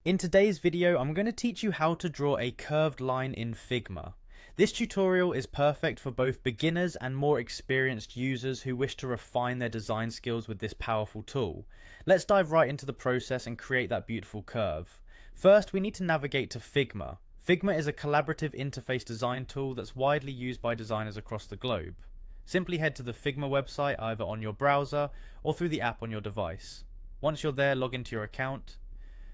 In today's video, I'm going to teach you how to draw a curved line in Figma. This tutorial is perfect for both beginners and more experienced users who wish to refine their design skills with this powerful tool. Let's dive right into the process and create that beautiful curve. First, we need to navigate to Figma. Figma is a collaborative interface design tool that's widely used by designers across the globe. Simply head to the Figma website either on your browser or through the app on your device. Once you're there, log into your account.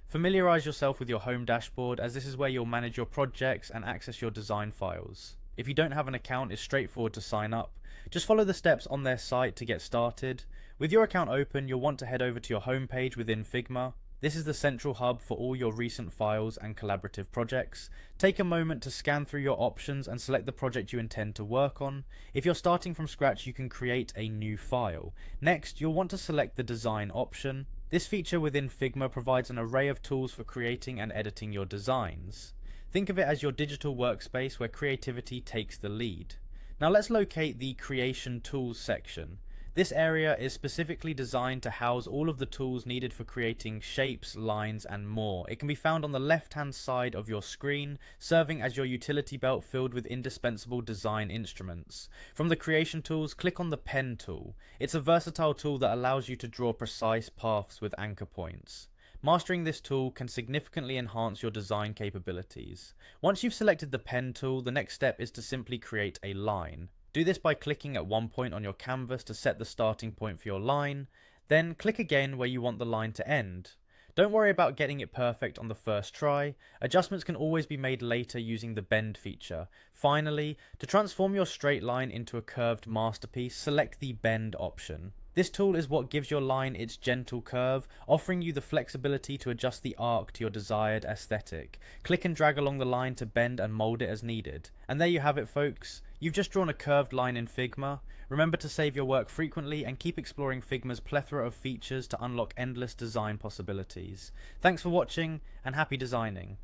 Familiarize yourself with your home dashboard, as this is where you'll manage your projects and access your design files. If you don't have an account, it's straightforward to sign up. Just follow the steps on their site to get started. With your account open, you'll want to head over to your home page within Figma. This is the central hub for all your recent files and collaborative projects. Take a moment to scan through your options and select the project you intend to work on. If you're starting from scratch, you can create a new file. Next, you'll want to select the design option. This feature within Figma provides an array of tools for creating and editing your designs. Think of it as your digital workspace where creativity takes the lead. Now let's locate the Creation Tools section. This area is specifically designed to house all of the tools needed for creating shapes, lines, and more. It can be found on the left-hand side of your screen, serving as your utility belt filled with indispensable design instruments. From the Creation Tools, click on the Pen tool. It's a versatile tool that allows you to draw precise paths with anchor points. Mastering this tool can significantly enhance your design capabilities. Once you've selected the Pen tool, the next step is to simply create a line. Do this by clicking at one point on your canvas to set the starting point for your line, then click again where you want the line to end. Don't worry about getting it perfect on the first try. Adjustments can always be made later using the bend feature. Finally, to transform your straight line into a curved masterpiece, select the bend option. This tool is what gives your line its gentle curve, offering you the flexibility to adjust the arc to your desired aesthetic. Click and drag along the line to bend and mold it as needed. And there you have it, folks. You've just drawn a curved line in Figma. Remember to save your work frequently and keep exploring Figma's plethora of features to unlock endless design possibilities. Thanks for watching and happy designing.